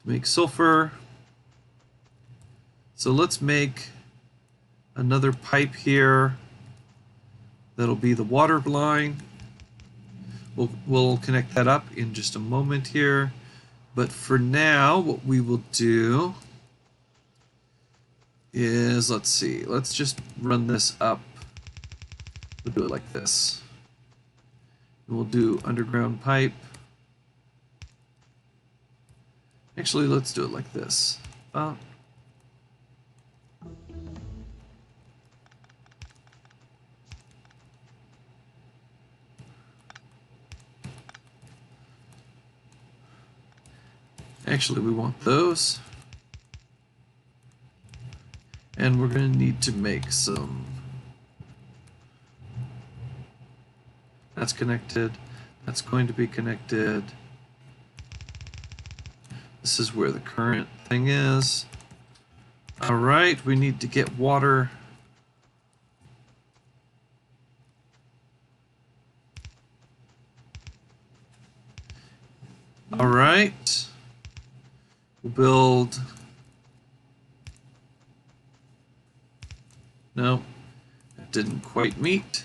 make sulfur. So let's make another pipe here. That'll be the water line. We'll connect that up in just a moment here. But for now, what we will do is, let's see, let's just run this up. We'll do it like this. We'll do underground pipe. Actually, let's do it like this. Actually, we want those. And we're going to need to make some. That's connected. That's going to be connected. This is where the current thing is. All right, we need to get water. All right. We'll build. No, it didn't quite meet.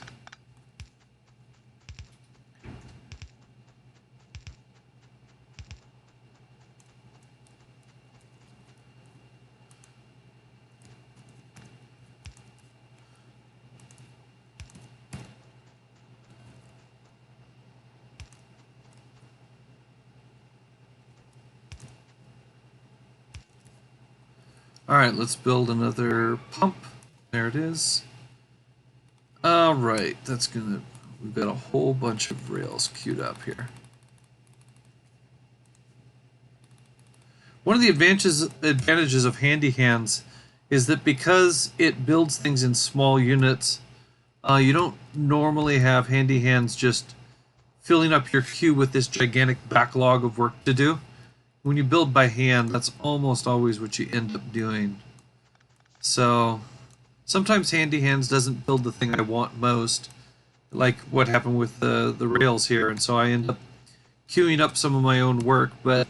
All right, let's build another pump. There it is. All right, we've got a whole bunch of rails queued up here. One of the advantages of handy hands is that because it builds things in small units, you don't normally have handy hands just filling up your queue with this gigantic backlog of work to do. When you build by hand, that's almost always what you end up doing. So sometimes handy hands doesn't build the thing I want most, like what happened with the rails here, and so I end up queuing up some of my own work, but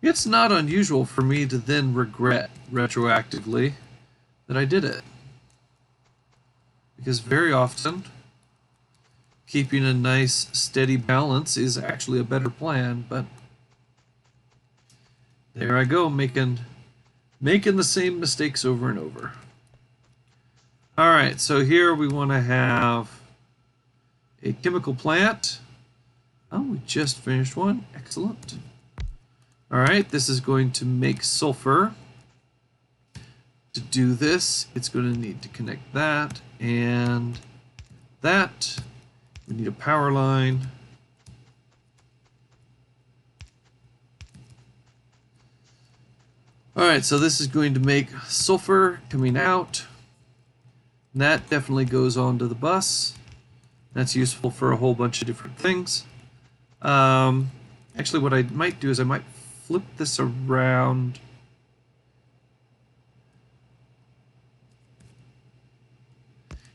it's not unusual for me to then regret retroactively that I did it. Because very often, keeping a nice steady balance is actually a better plan, but there I go, making the same mistakes over and over. All right, so here we want to have a chemical plant. Oh, we just finished one. Excellent. All right, this is going to make sulfur. To do this, it's going to need to connect that and that. We need a power line. All right, so this is going to make sulfur coming out. And that definitely goes onto the bus. That's useful for a whole bunch of different things. Actually, what I might do is I might flip this around.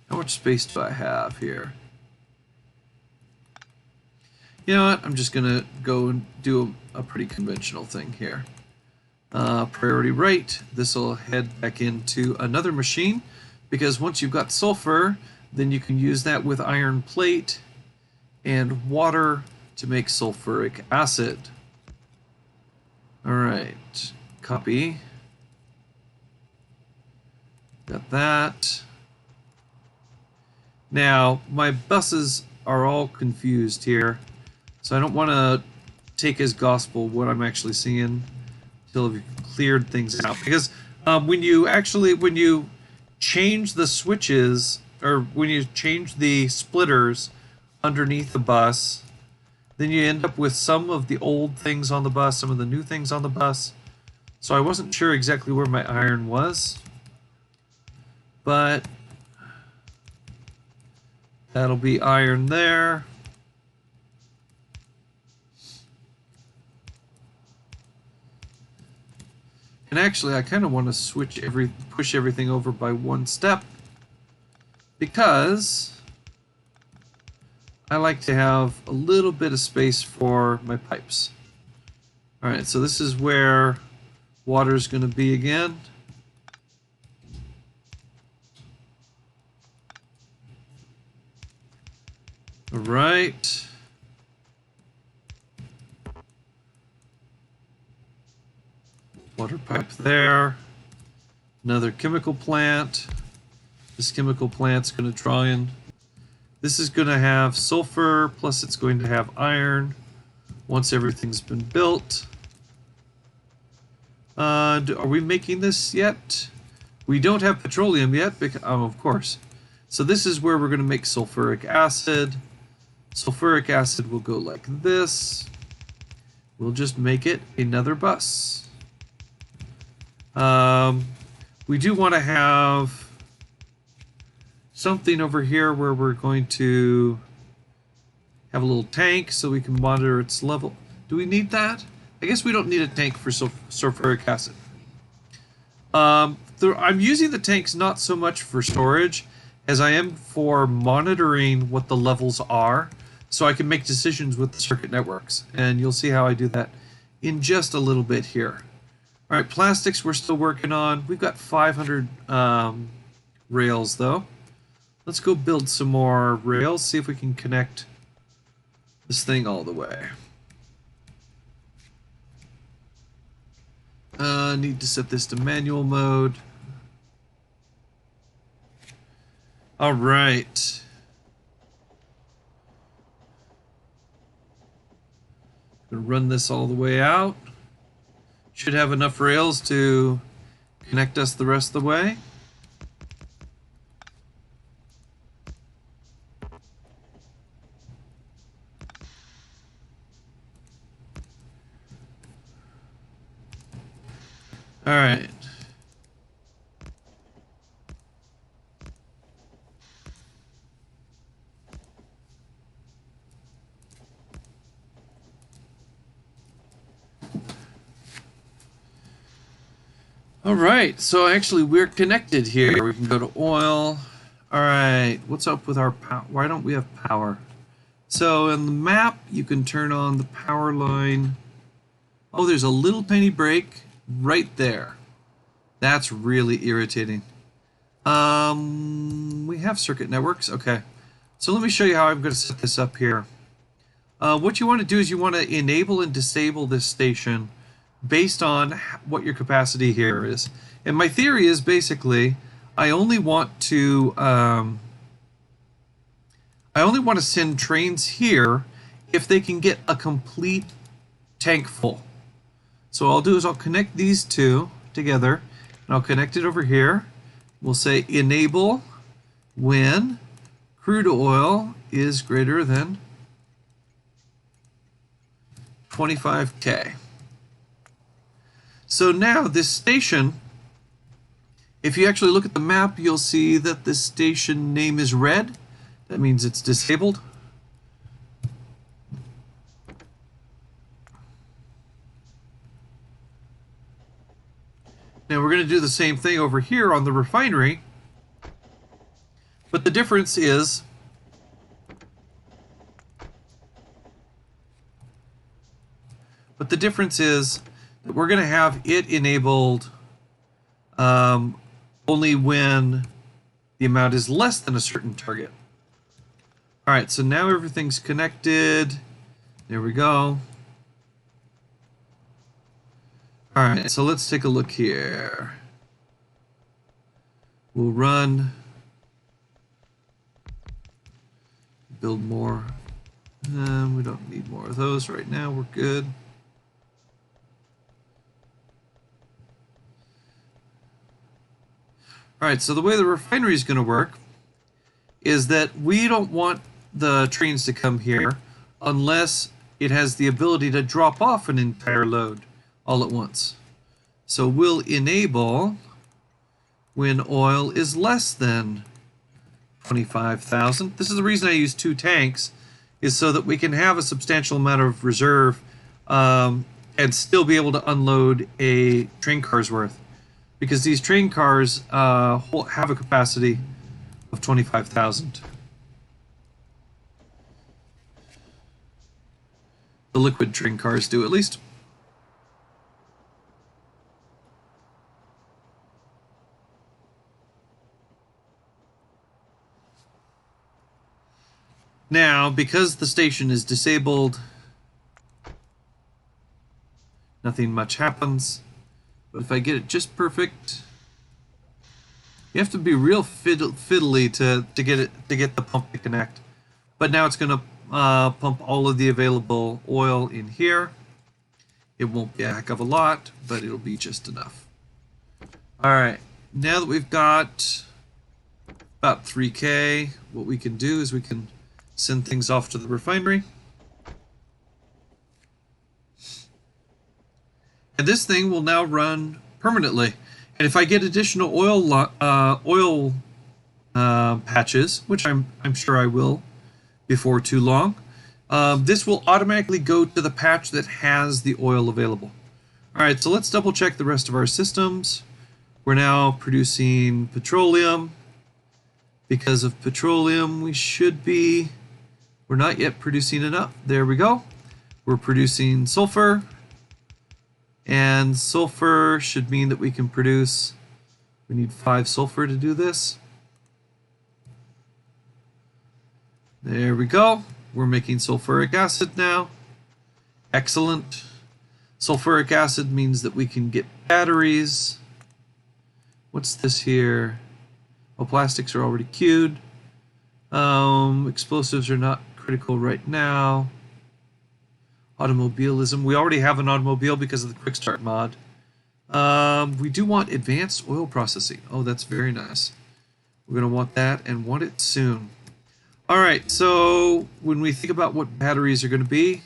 How much space do I have here? You know what? I'm just going to go and do a pretty conventional thing here. Priority right. This will head back into another machine, because once you've got sulfur, then you can use that with iron plate and water to make sulfuric acid. All right, copy. Got that. Now, my buses are all confused here, so I don't want to take as gospel what I'm actually seeing until we've cleared things out. Because when you change the switches, or when you change the splitters underneath the bus, then you end up with some of the old things on the bus, some of the new things on the bus. So I wasn't sure exactly where my iron was, but that'll be iron there. And actually, I kind of want to push everything over by one step, because I like to have a little bit of space for my pipes. All right, so this is where water is going to be again. All right. Water pipe there. Another chemical plant. This chemical plant's going to draw in. This is going to have sulfur, plus it's going to have iron once everything's been built. Are we making this yet? We don't have petroleum yet, because, of course. So this is where we're going to make sulfuric acid. Sulfuric acid will go like this. We'll just make it another bus. We do want to have something over here where we're going to have a little tank so we can monitor its level. Do we need that? I guess we don't need a tank for sulfuric acid. I'm using the tanks not so much for storage as I am for monitoring what the levels are so I can make decisions with the circuit networks. And you'll see how I do that in just a little bit here. All right, plastics we're still working on. We've got 500 rails though. Let's go build some more rails, see if we can connect this thing all the way. Need to set this to manual mode. All right. Gonna run this all the way out. Should have enough rails to connect us the rest of the way. All right. All right, so actually we're connected here. We can go to oil. All right, what's up with our power? Why don't we have power? So in the map, you can turn on the power line. Oh, there's a little tiny break right there. That's really irritating. We have circuit networks. Okay, so let me show you how I'm going to set this up here. What you want to do is you want to enable and disable this station based on what your capacity here is. And my theory is basically I only want to send trains here if they can get a complete tank full. So what I'll do is I'll connect these two together and I'll connect it over here. We'll say enable when crude oil is greater than 25K. So now this station, if you actually look at the map, you'll see that the station name is red. That means it's disabled. Now we're going to do the same thing over here on the refinery, but the difference is that we're going to have it enabled only when the amount is less than a certain target. All right, so now everything's connected. There we go. All right, so let's take a look here. We'll run, build more. We don't need more of those right now. We're good. All right, so the way the refinery is going to work is that we don't want the trains to come here unless it has the ability to drop off an entire load all at once. So we'll enable when oil is less than 25,000. This is the reason I use 2 tanks, is so that we can have a substantial amount of reserve and still be able to unload a train car's worth. Because these train cars have a capacity of 25,000. The liquid train cars do, at least. Now, because the station is disabled, nothing much happens. But if I get it just perfect, you have to be real fiddly to get the pump to connect. But now it's going to pump all of the available oil in here. It won't be a heck of a lot, but it'll be just enough. All right, now that we've got about 3K, what we can do is we can send things off to the refinery. And this thing will now run permanently. And if I get additional oil patches, which I'm sure I will before too long, this will automatically go to the patch that has the oil available. All right, so let's double check the rest of our systems. We're now producing petroleum. Because of petroleum, we're not yet producing enough. There we go. We're producing sulfur. And sulfur should mean that we can produce, we need 5 sulfur to do this. There we go. We're making sulfuric acid now. Excellent. Sulfuric acid means that we can get batteries. What's this here? Oh, plastics are already queued. Explosives are not critical right now. Automobilism. We already have an automobile because of the quick start mod. We do want advanced oil processing. Oh, that's very nice. We're going to want that and want it soon. All right, so when we think about what batteries are going to be,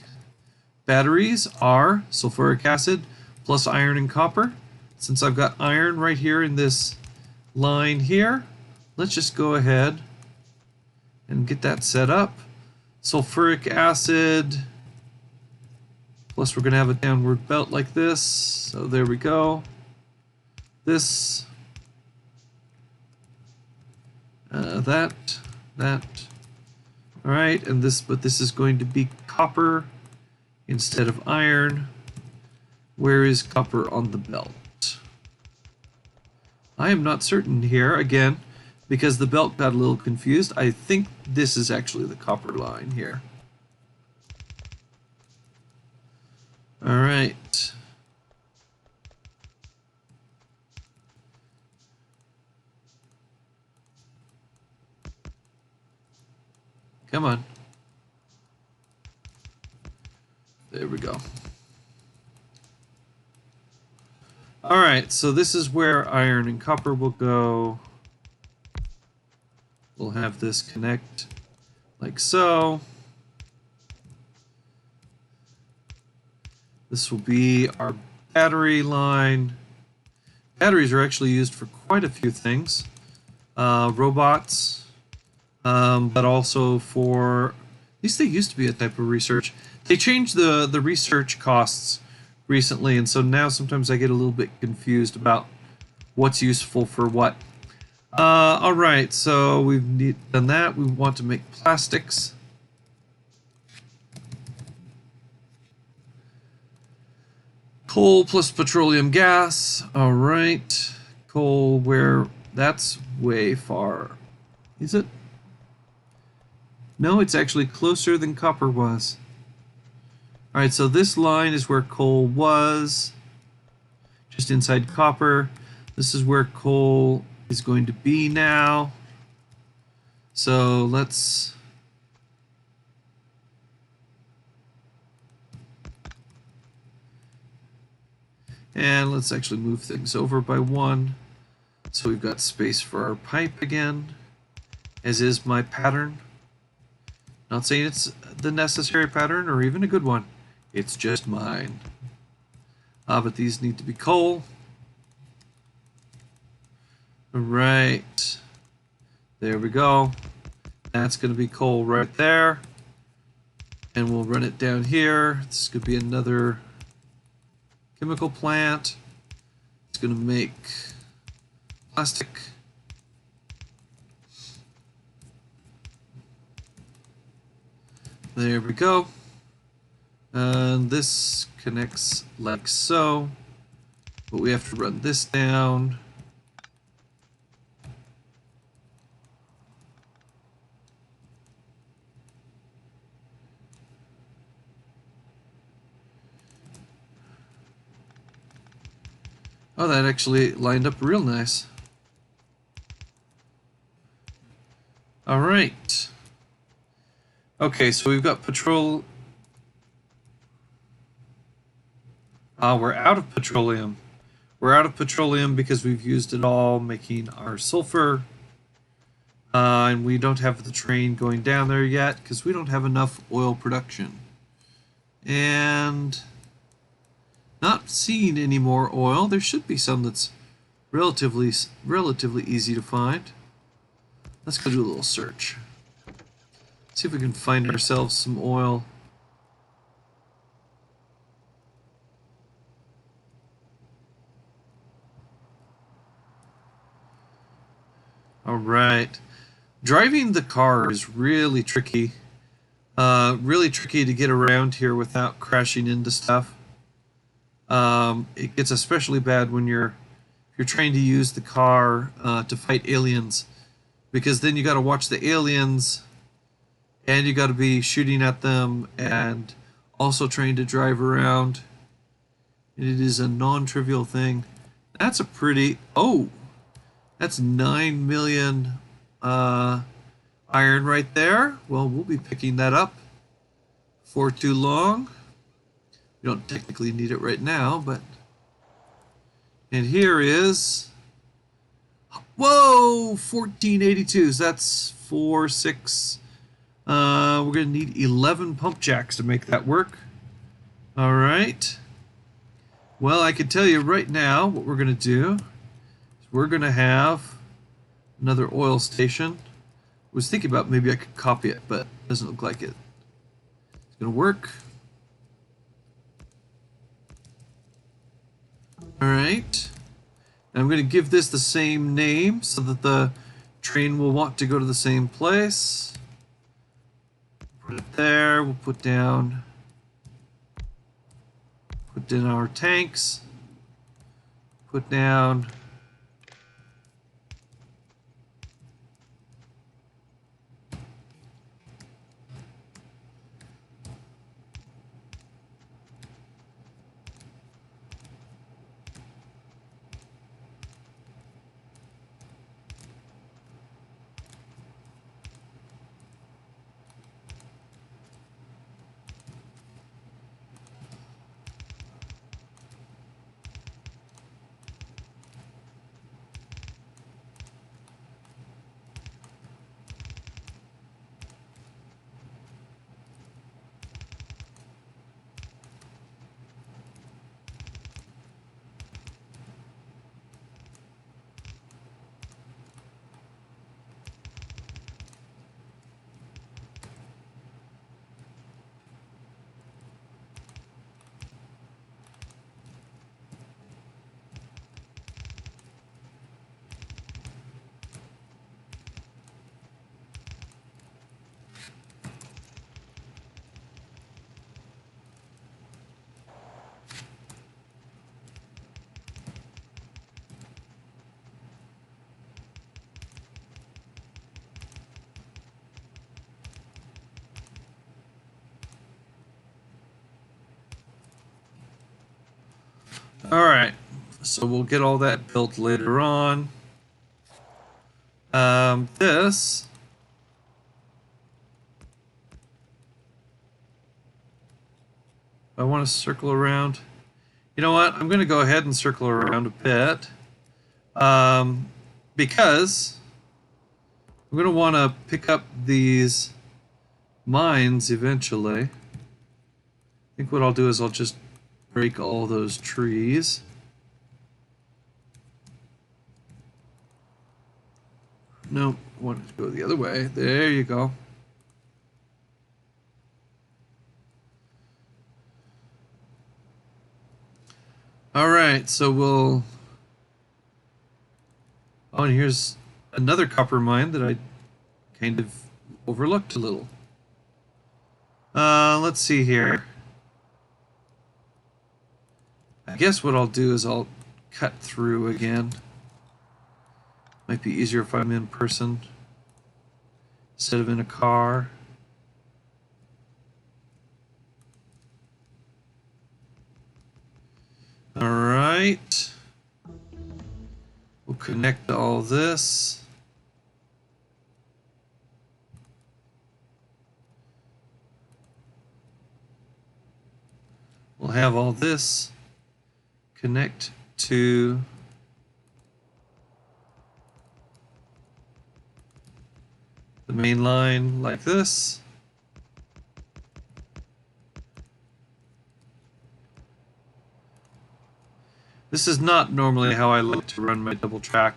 batteries are sulfuric acid plus iron and copper. Since I've got iron right here in this line here, let's just go ahead and get that set up. Sulfuric acid, plus we're going to have a downward belt like this. So there we go. This, that. All right, and but this is going to be copper instead of iron. Where is copper on the belt? I am not certain here, again, because the belt got a little confused. I think this is actually the copper line here. All right. Come on. There we go. All right, so this is where iron and copper will go. We'll have this connect like so. This will be our battery line. Batteries are actually used for quite a few things. Robots, but also for, at least they used to be a type of research. They changed the research costs recently, and so now sometimes I get a little bit confused about what's useful for what. All right, so we've done that. We want to make plastics. Coal plus petroleum gas. All right, coal, where that's way far. Is it? No, it's actually closer than copper was. All right, so this line is where coal was, just inside copper. This is where coal is going to be now. So let's actually move things over by 1. So we've got space for our pipe again, as is my pattern. Not saying it's the necessary pattern or even a good one. It's just mine. But these need to be coal. All right. There we go. That's going to be coal right there. And we'll run it down here. This could be another chemical plant. It's going to make plastic. There we go. And this connects like so. But we have to run this down. Oh, that actually lined up real nice. All right. Okay, so we've got petrol. We're out of petroleum. We're out of petroleum because we've used it all making our sulfur. And we don't have the train going down there yet because we don't have enough oil production. And not seeing any more oil. There should be some that's relatively easy to find. Let's go do a little search. See if we can find ourselves some oil. All right. Driving the car is really tricky. Really tricky to get around here without crashing into stuff. It gets especially bad when you're trying to use the car to fight aliens, because then you got to watch the aliens, and you got to be shooting at them, and also trying to drive around. And it is a non-trivial thing. That's a pretty that's 9 million iron right there. Well, we'll be picking that up for too long. We don't technically need it right now, but... And here is... Whoa! 1482s. That's 4, 6... we're going to need 11 pump jacks to make that work. Alright. Well, I can tell you right now what we're going to do. We're going to have another oil station. I was thinking about maybe I could copy it, but it doesn't look like it. It's going to work. Alright. I'm going to give this the same name so that the train will want to go to the same place. Put it there. We'll put in our tanks. Put down... Alright, so we'll get all that built later on. This... I want to circle around. You know what? I'm going to go ahead and circle around a bit. Because I'm going to want to pick up these mines eventually. I think what I'll do is I'll just break all those trees. No, I wanted to go the other way. There you go. Alright, so we'll... Oh, and here's another copper mine that I kind of overlooked a little. Let's see here. I guess what I'll do is I'll cut through again. Might be easier if I'm in person instead of in a car. All right. connect all this. We'll have all this connect to the main line like this. This is not normally how I like to run my double track,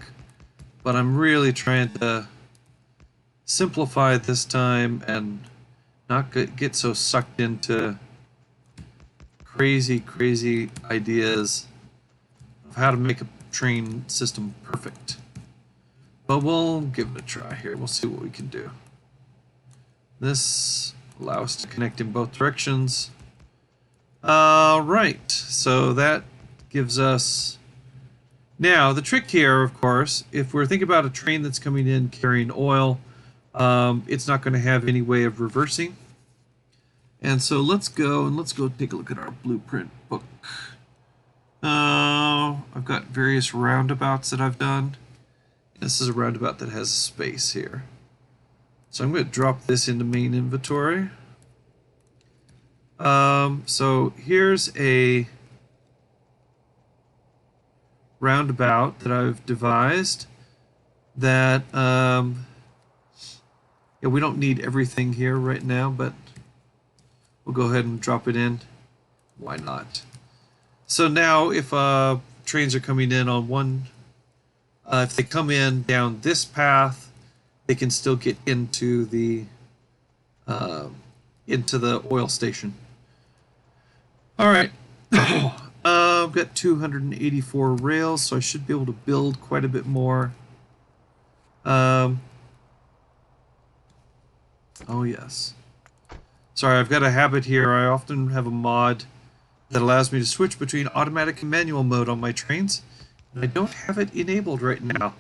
but I'm really trying to simplify this time and not get so sucked into crazy ideas of how to make a train system perfect. But we'll give it a try here. We'll see what we can do. This allows us to connect in both directions. Right, so that gives us... Now, the trick here, of course, if we're thinking about a train that's coming in carrying oil, it's not going to have any way of reversing. And so let's go take a look at our blueprint book. I've got various roundabouts that I've done. This is a roundabout that has space here. So I'm going to drop this into main inventory. So here's a roundabout that I've devised that, yeah, we don't need everything here right now, but we'll go ahead and drop it in. Why not? So now if trains are coming in on one, if they come in down this path, they can still get into the oil station. All right. I've got 284 rails, so I should be able to build quite a bit more. Oh yes. Sorry, I've got a habit here. I often have a mod that allows me to switch between automatic and manual mode on my trains, and I don't have it enabled right now.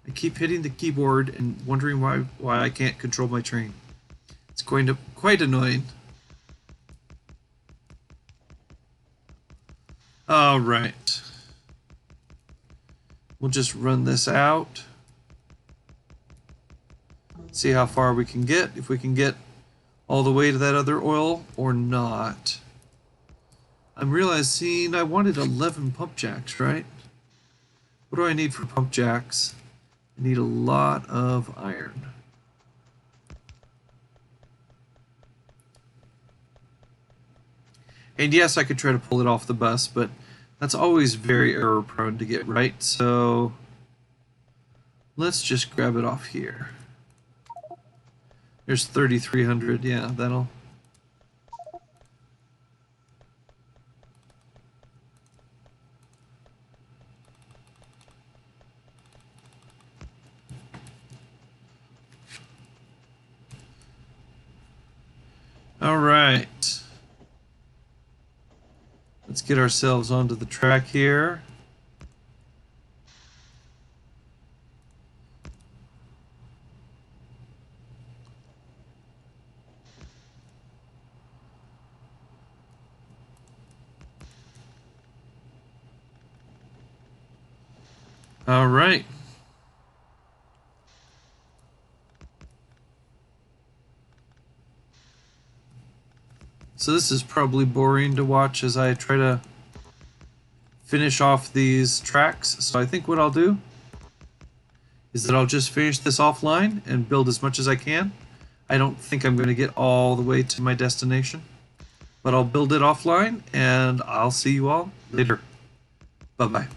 I keep hitting the keyboard and wondering why I can't control my train. It's quite annoying. All right. We'll just run this out. See how far we can get, if we can get all the way to that other oil or not. I'm realizing I wanted 11 pump jacks, right? What do I need for pump jacks? I need a lot of iron. And yes, I could try to pull it off the bus, but that's always very error prone to get right, so let's just grab it off here. There's 3,300, yeah, that'll... All right. Let's get ourselves onto the track here. All right. So this is probably boring to watch as I try to finish off these tracks. So I think what I'll do is that I'll just finish this offline and build as much as I can. I don't think I'm going to get all the way to my destination, but I'll build it offline and I'll see you all later. Bye-bye.